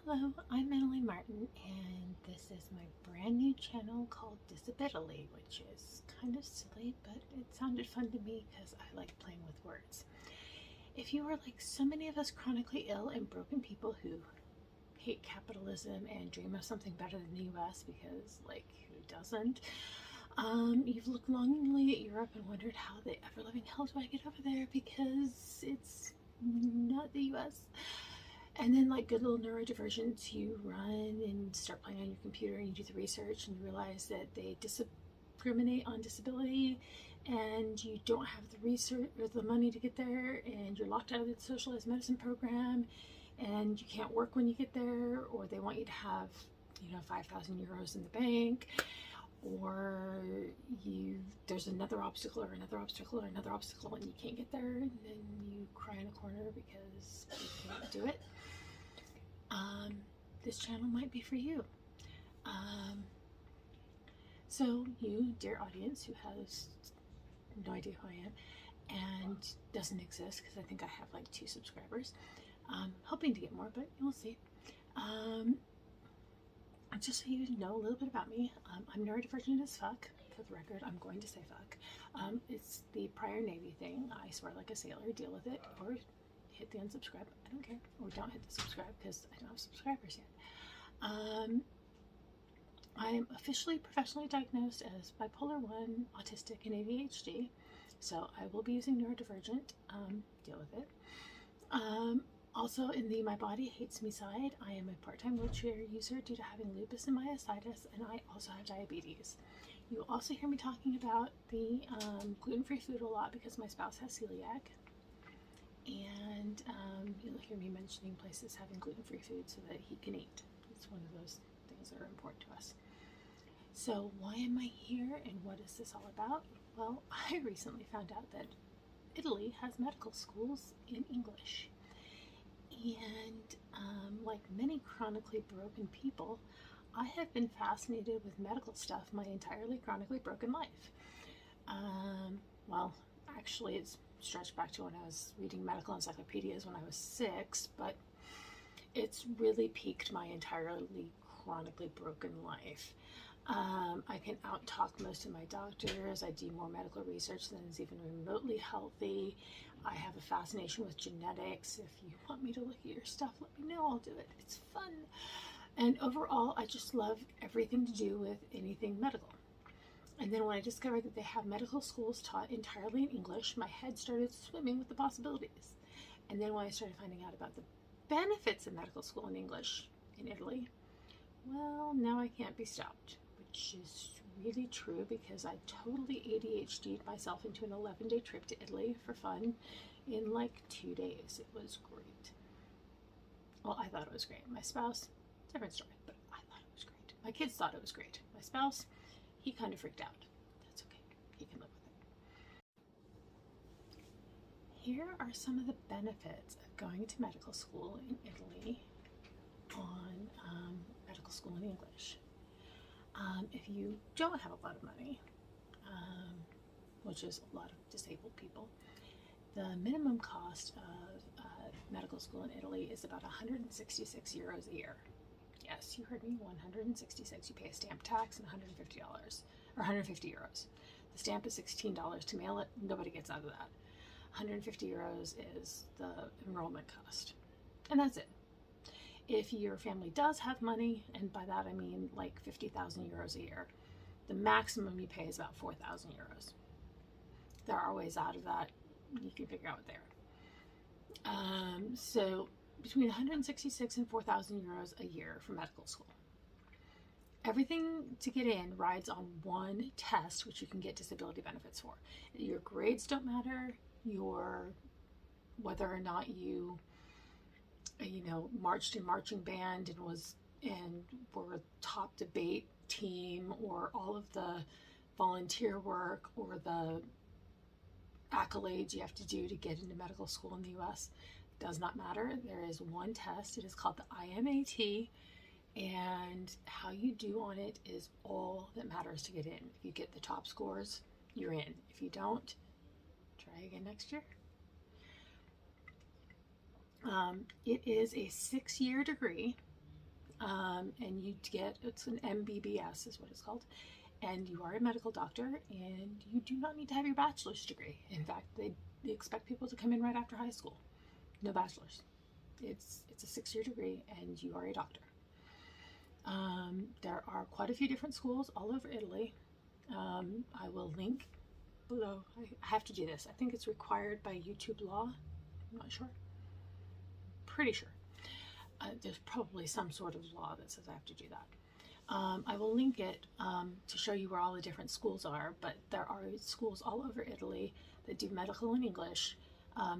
Hello, I'm Emily Martin, and this is my brand new channel called Disability, which is kind of silly, but it sounded fun to me because I like playing with words. If you are like so many of us chronically ill and broken people who hate capitalism and dream of something better than the US, because like who doesn't? You've looked longingly at Europe and wondered how the ever living hell do I get over there because it's not the US. And then, like good little neurodivergents, you run and start playing on your computer and you do the research and you realize that they discriminate on disability and you don't have the research or the money to get there and you're locked out of the socialized medicine program and you can't work when you get there, or they want you to have 5,000 euros in the bank, or there's another obstacle or another obstacle or another obstacle and you can't get there, and then you cry in a corner because you can't do it. This channel might be for you. So you, dear audience, who has no idea who I am and doesn't exist because I think I have like 2 subscribers, hoping to get more, but you'll see. Just so you know a little bit about me, I'm neurodivergent as fuck. For the record, I'm going to say fuck. It's the prior Navy thing. I swear like a sailor, deal with it, or hit the unsubscribe. I don't care. Or don't hit the subscribe because I don't have subscribers yet. I am officially professionally diagnosed as bipolar 1, autistic, and ADHD. So I will be using neurodivergent. Deal with it. Also, in the my body hates me side, I am a part-time wheelchair user due to having lupus and myositis, and I also have diabetes. You'll also hear me talking about the gluten-free food a lot because my spouse has celiac, and you'll hear me mentioning places having gluten-free food so that he can eat. It's one of those things that are important to us. So why am I here and what is this all about? Well, I recently found out that Italy has medical schools in English. And like many chronically broken people, I have been fascinated with medical stuff my entirely chronically broken life. Well, actually, it's stretched back to when I was reading medical encyclopedias when I was 6, but it's really peaked my entirely chronically broken life. I can out-talk most of my doctors. I do more medical research than is even remotely healthy. I have a fascination with genetics. If you want me to look at your stuff, let me know. I'll do it. It's fun. And overall, I just love everything to do with anything medical. And then when I discovered that they have medical schools taught entirely in English, my head started swimming with the possibilities. And then when I started finding out about the benefits of medical school in English in Italy, well, now I can't be stopped, which is really true because I totally ADHD'd myself into an 11-day trip to Italy for fun in like 2 days. It was great. Well, I thought it was great. My spouse, different story, but I thought it was great. My kids thought it was great. My spouse, he kind of freaked out. That's okay. He can live with it. Here are some of the benefits of going to medical school in Italy on medical school in English. If you don't have a lot of money, which is a lot of disabled people, the minimum cost of medical school in Italy is about 166 euros a year. Yes, you heard me, 166. You pay a stamp tax and $150 or 150 euros. The stamp is $16 to mail it. Nobody gets out of that. 150 euros is the enrollment cost, and that's it. If your family does have money, and by that I mean like 50,000 euros a year, the maximum you pay is about 4,000 euros. There are ways out of that. You can figure out what they are. So between 166 and 4,000 euros a year for medical school. Everything to get in rides on one test, which you can get disability benefits for. Your grades don't matter. Whether or not you marched in marching band and were top debate team, or all of the volunteer work or the accolades you have to do to get into medical school in the US does not matter. There is one test. It is called the IMAT, and how you do on it is all that matters to get in. If you get the top scores, you're in. If you don't, try again next year. It is a 6-year degree, and you get, it's an MBBS is what it's called, and you are a medical doctor, and you do not need to have your bachelor's degree. In fact, they expect people to come in right after high school. No bachelor's. It's a 6-year degree, and you are a doctor. There are quite a few different schools all over Italy. I will link below. I have to do this. I think it's required by YouTube law. I'm not sure. Pretty sure. There's probably some sort of law that says I have to do that. I will link it to show you where all the different schools are, but there are schools all over Italy that do medical and English,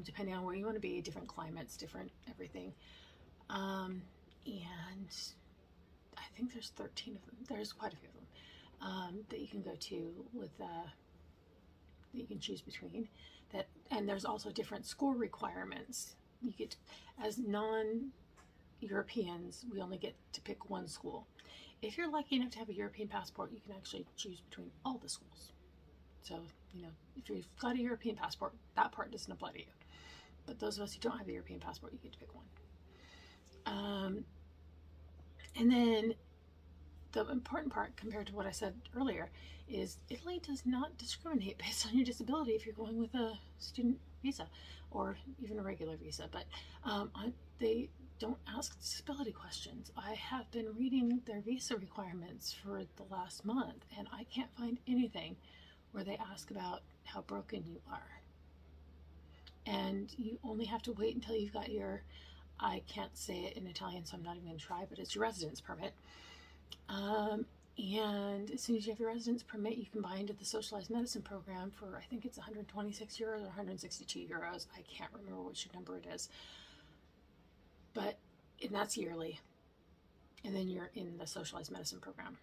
depending on where you want to be, different climates, different everything. And I think there's 13 of them. There's quite a few of them that you can go to with that you can choose between. And there's also different score requirements. You get, as non-Europeans, we only get to pick one school. If you're lucky enough to have a European passport, you can actually choose between all the schools. So, if you've got a European passport, that part doesn't apply to you. But those of us who don't have a European passport, you get to pick one. And then the important part, compared to what I said earlier, is Italy does not discriminate based on your disability if you're going with a student visa or even a regular visa. But they don't ask disability questions. I have been reading their visa requirements for the last month, and I can't find anything where they ask about how broken you are. And you only have to wait until you've got your, I can't say it in Italian, so I'm not even going to try, but it's your residence permit. And as soon as you have your residence permit, you can buy into the socialized medicine program for, I think it's 126 euros or 162 euros. I can't remember which number it is. And that's yearly. And then you're in the socialized medicine program,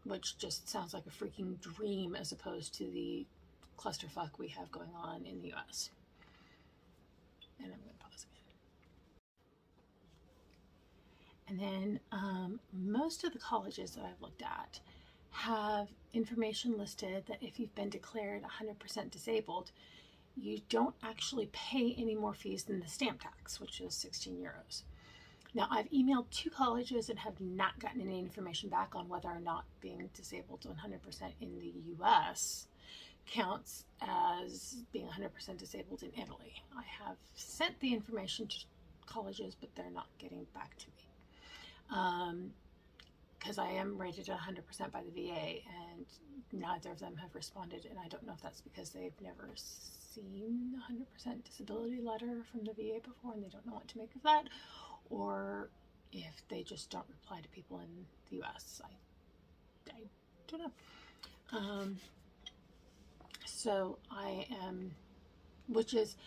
which just sounds like a freaking dream as opposed to the clusterfuck we have going on in the US. And I'm going to pause again. And then most of the colleges that I've looked at have information listed that if you've been declared 100% disabled, you don't actually pay any more fees than the stamp tax, which is 16 euros. Now, I've emailed 2 colleges and have not gotten any information back on whether or not being disabled 100% in the US counts as being 100% disabled in Italy. I have sent the information to colleges, but they're not getting back to me. Because I am rated 100% by the VA, and neither of them have responded, and I don't know if that's because they've never seen a 100% disability letter from the VA before and they don't know what to make of that, or if they just don't reply to people in the US. I don't know. So I am, which is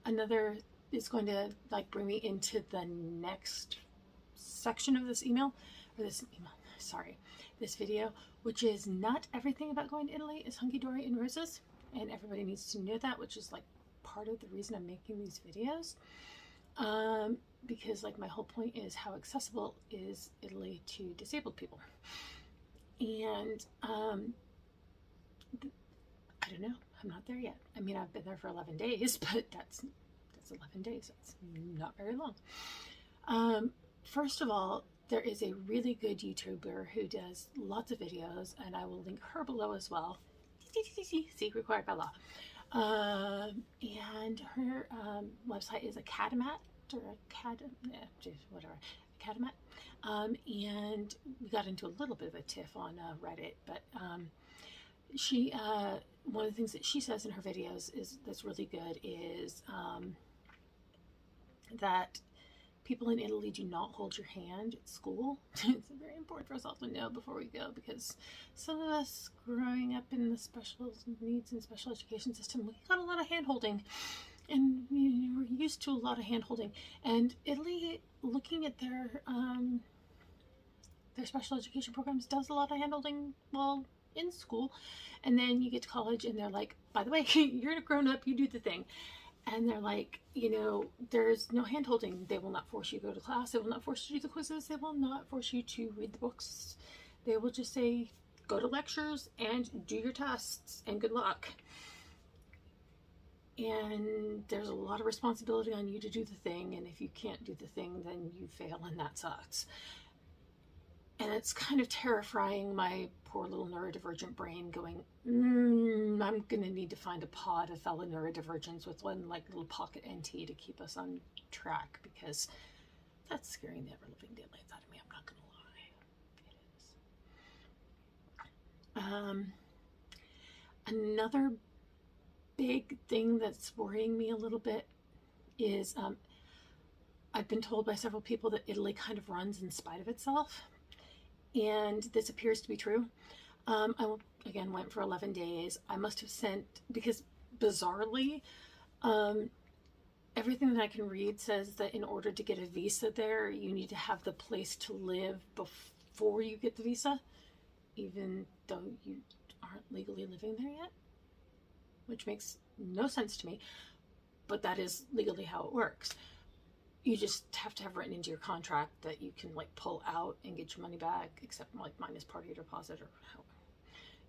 another, is going to bring me into the next section of this this video, which is not everything about going to Italy is hunky-dory and roses, and everybody needs to know that, which is part of the reason I'm making these videos, because my whole point is how accessible is Italy to disabled people. And I don't know, I'm not there yet. I mean, I've been there for 11 days, but that's 11 days. That's not very long. First of all, there is a really good YouTuber who does lots of videos, and I will link her below as well. See, required by law. And her website is Acadamat, or whatever, Acadamat. And we got into a little bit of a tiff on Reddit, but she, one of the things that she says in her videos that's really good is that people in Italy do not hold your hand at school. It's very important for us all to know before we go, because some of us growing up in the special needs and special education system, we got a lot of hand holding, and we're used to a lot of hand holding. And Italy, looking at their special education programs, does a lot of hand holding while in school, and then you get to college and they're like, by the way, you're a grown up, you do the thing. And they're like, there's no hand holding. They will not force you to go to class. They will not force you to do the quizzes. They will not force you to read the books. They will just say, go to lectures and do your tests and good luck. and there's a lot of responsibility on you to do the thing, and if you can't do the thing, then you fail, and that sucks. And it's kind of terrifying my poor little neurodivergent brain going, I'm going to need to find a pod of fellow neurodivergents with one like little pocket NT to keep us on track, because that's scaring the ever-living daylights out of me. I'm not going to lie. It is. Another big thing that's worrying me a little bit is I've been told by several people that Italy kind of runs in spite of itself. And this appears to be true. I, again, went for 11 days. I must have sent, because bizarrely, everything that I can read says that in order to get a visa there, you need to have the place to live before you get the visa, even though you aren't legally living there yet, which makes no sense to me, but that is legally how it works. You just have to have written into your contract that you can like pull out and get your money back, except like minus part of your deposit or how.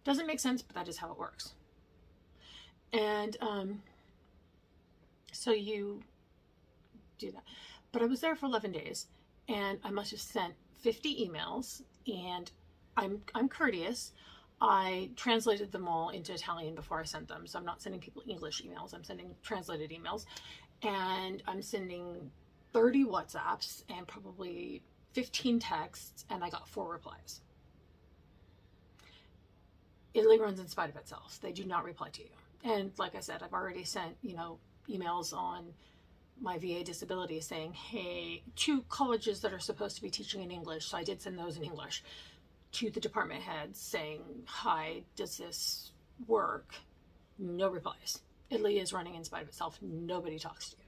Doesn't make sense, but that is how it works. And so you do that. But I was there for 11 days, and I must have sent 50 emails, and I'm courteous. I translated them all into Italian before I sent them, so I'm not sending people English emails. I'm sending translated emails, and I'm sending 30 WhatsApps and probably 15 texts, and I got 4 replies. Italy runs in spite of itself. They do not reply to you. And like I said, I've already sent, emails on my VA disability saying, hey, to colleges that are supposed to be teaching in English, so I did send those in English, to the department heads saying, hi, does this work? No replies. Italy is running in spite of itself. Nobody talks to you.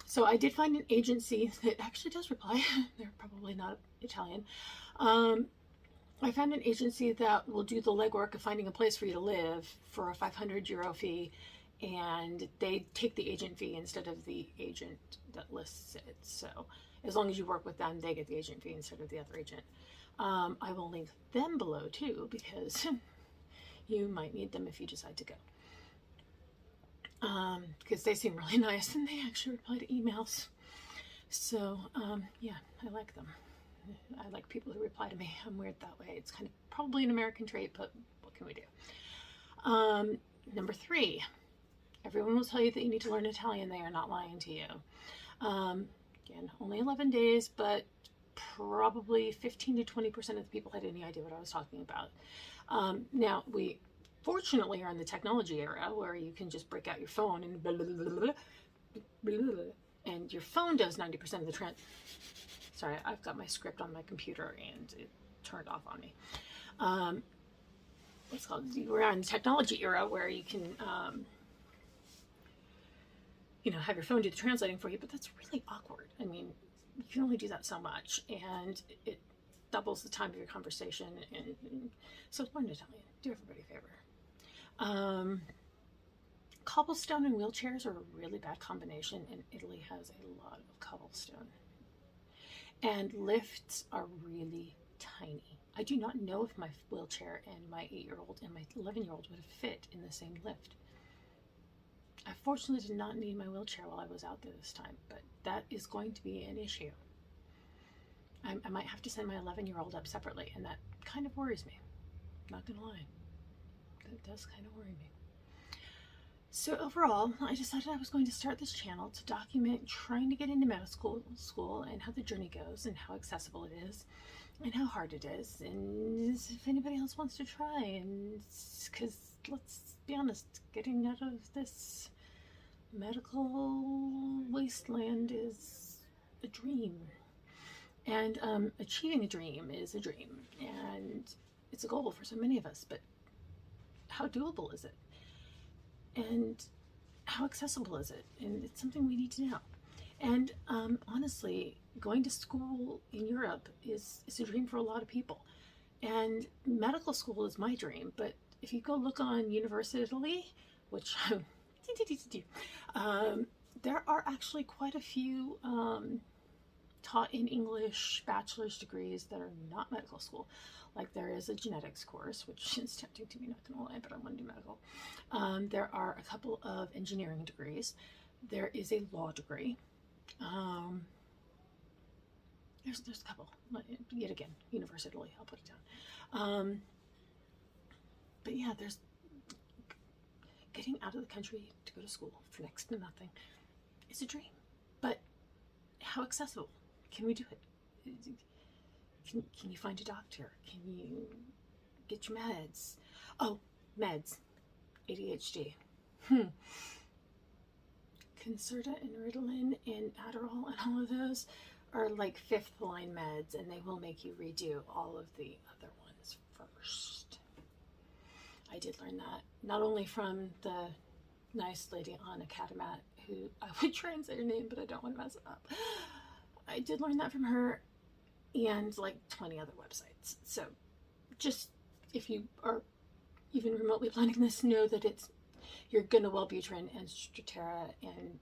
So I did find an agency that actually does reply. They're probably not Italian. I found an agency that will do the legwork of finding a place for you to live for a €500 fee, and they take the agent fee instead of the agent that lists it. So as long as you work with them, they get the agent fee instead of the other agent. I will link them below too, because you might need them if you decide to go. Because they seem really nice and they actually reply to emails. So, yeah, I like them. I like people who reply to me. I'm weird that way. It's kind of probably an American trait, but what can we do? Number 3, everyone will tell you that you need to learn Italian. They are not lying to you. Again, only 11 days, but probably 15 to 20% of the people had any idea what I was talking about. Now, we fortunately are in the technology era where you can just break out your phone and blah, blah, blah, blah, blah, blah, and your phone does 90% of the Sorry, I've got my script on my computer and it turned off on me. What's called? We're in the technology era where you can, have your phone do the translating for you, but that's really awkward. I mean, you can only do that so much, and it doubles the time of your conversation. And so learn Italian. Do everybody a favor. Cobblestone and wheelchairs are a really bad combination, and Italy has a lot of cobblestone. And lifts are really tiny. I do not know if my wheelchair and my 8-year-old and my 11-year-old would have fit in the same lift. I fortunately did not need my wheelchair while I was out there this time, but that is going to be an issue. I might have to send my 11-year-old up separately, and that kind of worries me. Not gonna lie. That does kind of worry me. So overall, I decided I was going to start this channel to document trying to get into medical school and how the journey goes and how accessible it is and how hard it is, and if anybody else wants to try. And because let's be honest, getting out of this medical wasteland is a dream, and achieving a dream is a dream, and it's a goal for so many of us, but how doable is it? And how accessible is it? And it's something we need to know. And honestly, going to school in Europe is a dream for a lot of people. And medical school is my dream, but if you go look on University, which there are actually quite a few taught in English bachelor's degrees that are not medical school. Like there is a genetics course, which is tempting to me, not gonna lie, but I want to do medical. There are a couple of engineering degrees. There is a law degree. There's a couple. Yet again, University of Italy, I'll put it down. But yeah, there's getting out of the country to go to school for next to nothing. It's a dream. But how accessible? Can we do it? Can you find a doctor? Can you get your meds? Oh, meds. ADHD. Concerta and Ritalin and Adderall and all of those are like fifth line meds, and they will make you redo all of the other ones first. I did learn that not only from the nice lady on Acadamat, who I would try and say her name, but I don't want to mess it up. I did learn that from her and like 20 other websites. So just if you are even remotely planning this, know that you're gonna Wellbutrin and Strattera and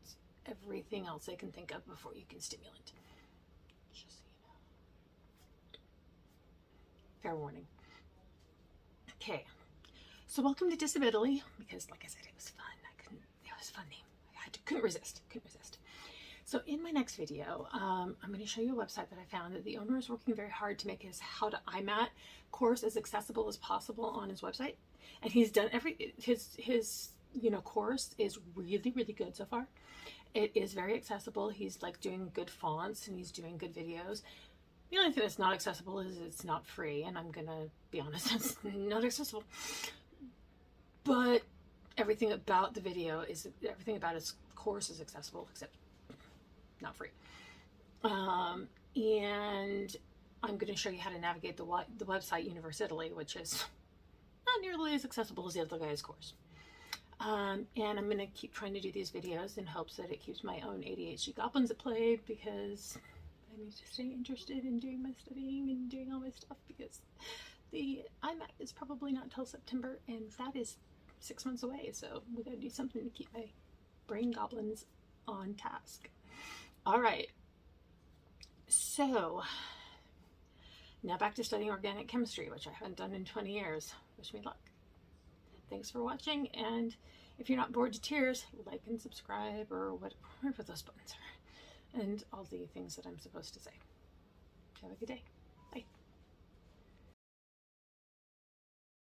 everything else I can think of before you can stimulant. Just so you know. Fair warning. Okay, so welcome to Disability, because like I said, it was fun. It was a fun name. Couldn't resist. So in my next video, I'm going to show you a website that I found that the owner is working very hard to make his How to IMAT course as accessible as possible on his website. And he's done his course is really, really good so far. It is very accessible. He's like doing good fonts and he's doing good videos. The only thing that's not accessible is it's not free, and I'm going to be honest, it's not accessible. But everything about his course is accessible, except not free. And I'm going to show you how to navigate the website Universe Italy, which is not nearly as accessible as the other guy's course. And I'm going to keep trying to do these videos in hopes that it keeps my own ADHD goblins at play, because I need to stay interested in doing my studying and doing all my stuff, because the IMAT is probably not till September, and that is 6 months away, so we gotta do something to keep my brain goblins on task. All right, so now back to studying organic chemistry, which I haven't done in 20 years. Wish me luck. Thanks for watching, and if you're not bored to tears, like and subscribe, or whatever those buttons are, and all the things that I'm supposed to say. Have a good day.